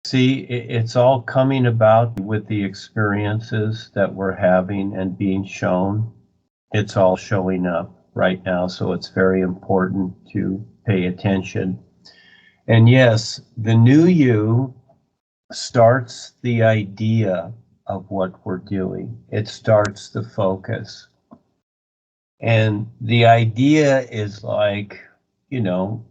See, it's all coming about with the experiences that we're having and being shown. It's all showing up right now, so it's very important to pay attention. And yes, the new you starts the idea of what we're doing. It starts the focus. And the idea is like, you know,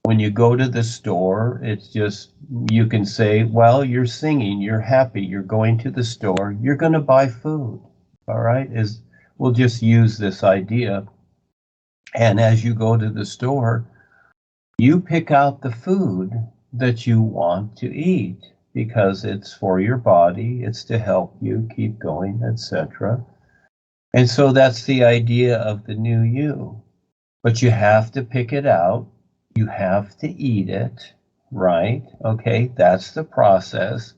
when you go to the store, it's just, you can say, well, you're singing, you're happy, you're going to the store, you're going to buy food. All right, we'll just use this idea. And as you go to the store, you pick out the food that you want to eat because it's for your body, it's to help you keep going, etc. And so that's the idea of the new you. But you have to pick it out. You have to eat it, right? Okay, that's the process.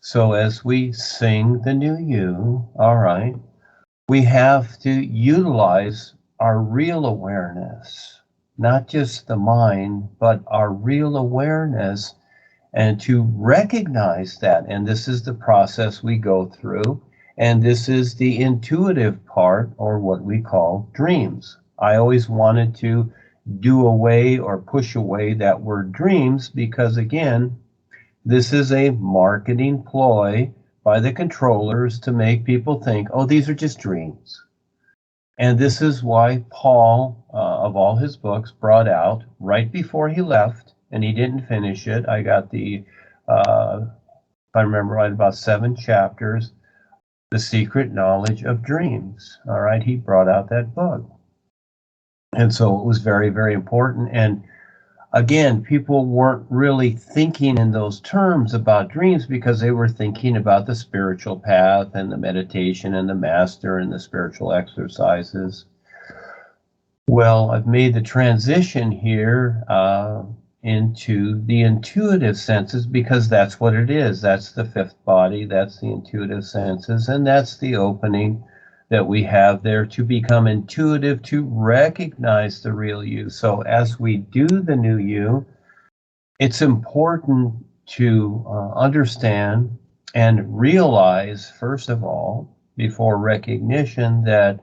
So as we sing the new you, all right, we have to utilize our real awareness, not just the mind, but our real awareness, and to recognize that. And this is the process we go through. And this is the intuitive part, or what we call dreams. I always wanted to do away or push away that word dreams because, again, this is a marketing ploy by the controllers to make people think, oh, these are just dreams. And this is why Paul, of all his books, brought out right before he left, and he didn't finish it. I got if I remember right, about 7 chapters, The Secret Knowledge of Dreams. All right, he brought out that book. And so it was very, very important. And again, people weren't really thinking in those terms about dreams because they were thinking about the spiritual path and the meditation and the master and the spiritual exercises. Well, I've made the transition here into the intuitive senses because that's what it is. That's the 5th body, that's the intuitive senses, and that's the opening that we have there to become intuitive, to recognize the real you. So as we do the new you, it's important to understand and realize, first of all, before recognition, that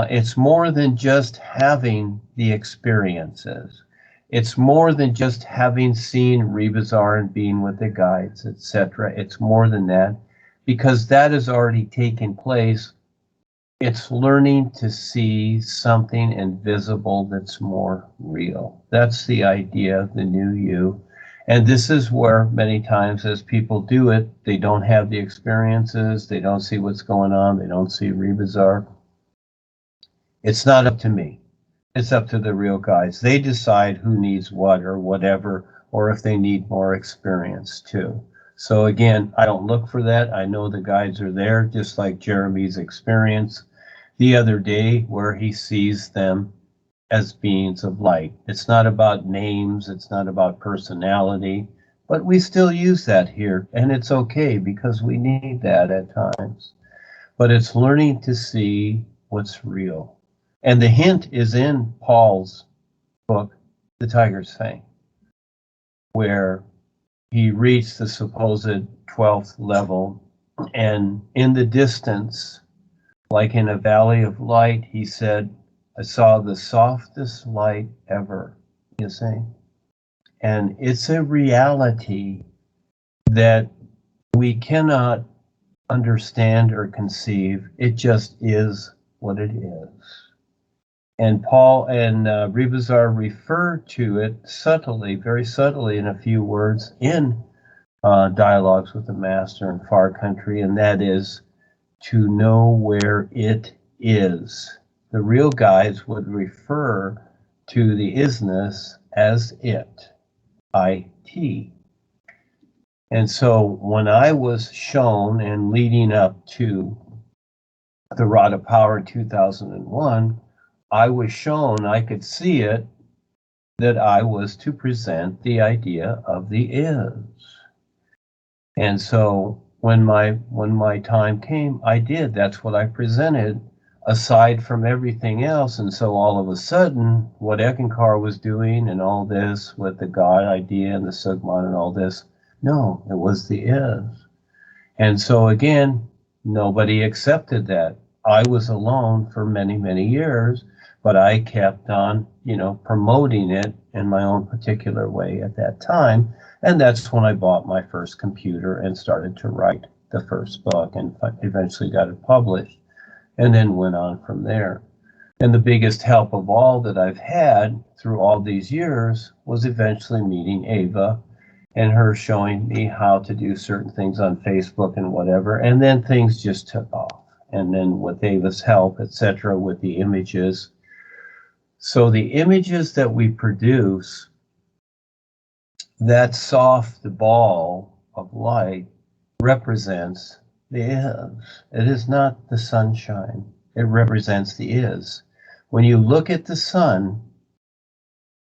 it's more than just having the experiences. It's more than just having seen Rebisar and being with the guides, etc. It's more than that, because that has already taken place. It's learning to see something invisible that's more real. That's the idea of the new you. And this is where many times as people do it, they don't have the experiences, they don't see what's going on, they don't see Rebisar. It's not up to me. It's up to the real guides. They decide who needs what or whatever, or if they need more experience too. So again, I don't look for that. I know the guides are there, just like Jeremy's experience the other day where he sees them as beings of light. It's not about names, it's not about personality, but we still use that here, and it's okay because we need that at times. But it's learning to see what's real. And the hint is in Paul's book, The Tiger's Fang, where he reached the supposed 12th level, and in the distance, like in a valley of light, he said, I saw the softest light ever, you see. And it's a reality that we cannot understand or conceive. It just is what it is. And Paul and Rebisar refer to it subtly, very subtly in a few words in Dialogues with the Master in Far Country, and that is to know where it is. The real guides would refer to the isness as it, I-T. And so when I was shown and leading up to the Rod of Power in 2001, I was shown, I could see it, that I was to present the idea of the is. And so when my time came, I did. That's what I presented, aside from everything else. And so all of a sudden, what Eckankar was doing and all this with the God idea and the Sugman and all this No, it was the is. And so again, nobody accepted that. I was alone for many, many years, but I kept on, promoting it in my own particular way at that time. And that's when I bought my first computer and started to write the first book and eventually got it published and then went on from there. And the biggest help of all that I've had through all these years was eventually meeting Ava and her showing me how to do certain things on Facebook and whatever. And then things just took off. And then with Ava's help, etc., with the images. So the images that we produce, that soft ball of light represents the is. It is not the sunshine. It represents the is. When you look at the sun,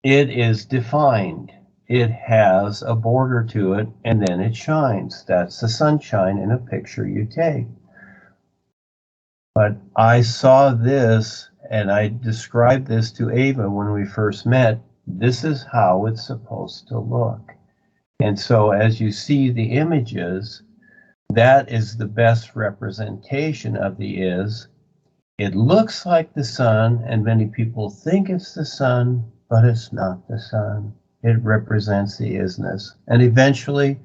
it is defined. It has a border to it, and then it shines. That's the sunshine in a picture you take. But I saw this, and I described this to Ava when we first met. This is how it's supposed to look. And so as you see the images, that is the best representation of the is. It looks like the sun, and many people think it's the sun, but it's not the sun. It represents the isness. And eventually,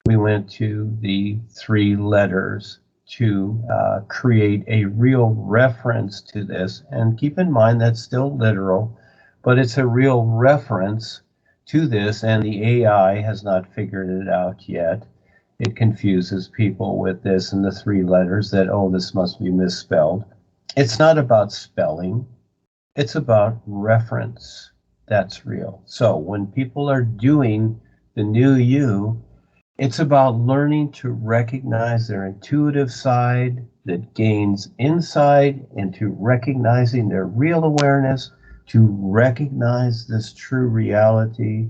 we went to the 3 letters to create a real reference to this. And keep in mind, that's still literal, but it's a real reference to this, and the AI has not figured it out yet. It confuses people with this and the 3 letters that, oh, this must be misspelled. It's not about spelling. It's about reference. That's real. So when people are doing the new you, it's about learning to recognize their intuitive side that gains insight into recognizing their real awareness, to recognize this true reality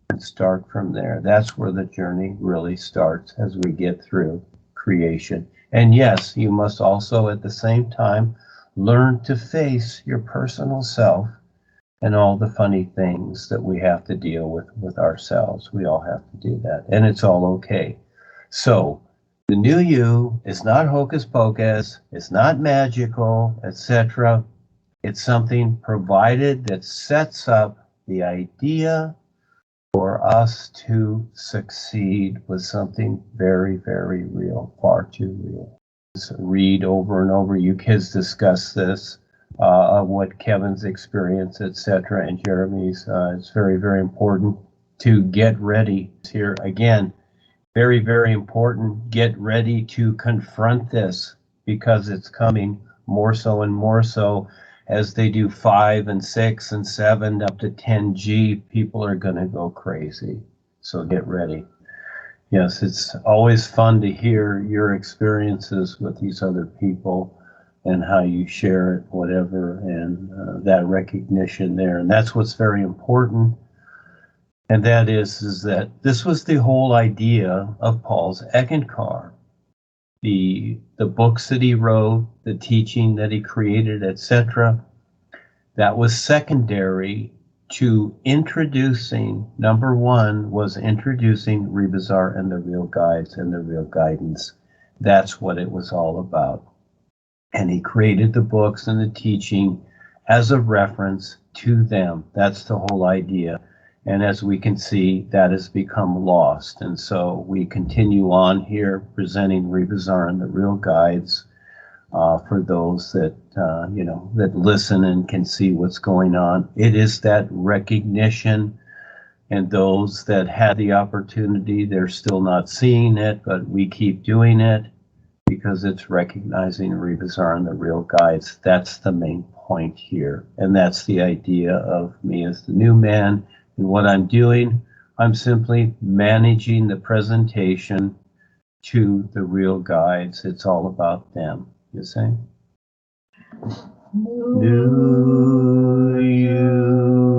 and start from there. That's where the journey really starts as we get through creation. And yes, you must also at the same time learn to face your personal self and all the funny things that we have to deal with ourselves. We all have to do that, and it's all okay. So the new you is not hocus pocus, it's not magical, etc. It's something provided that sets up the idea for us to succeed with something very, very real, far too real. So read over and over. You kids discuss this, of what Kevin's experience, etc., and Jeremy's. It's very, very important to get ready. Here again, very, very important. Get ready to confront this because it's coming more so and more so as they do 5 and 6 and 7 up to 10G. People are going to go crazy. So get ready. Yes, it's always fun to hear your experiences with these other people and how you share it, whatever, and that recognition there. And that's what's very important. And that is that this was the whole idea of Paul's Eckankar. The books that he wrote, the teaching that he created, etc., that was secondary to introducing, number 1 was introducing Rebisar and the RealGuides and the RealGuidance. That's what it was all about. And he created the books and the teaching as a reference to them. That's the whole idea. And as we can see, that has become lost. And so we continue on here presenting Rebisar and the RealGuides for those that, that listen and can see what's going on. It is that recognition, and those that had the opportunity, they're still not seeing it, but we keep doing it because it's recognizing Rebisar and the RealGuides. That's the main point here. And that's the idea of me as the new man. And what I'm doing, I'm simply managing the presentation to the RealGuides. It's all about them, you see? New you.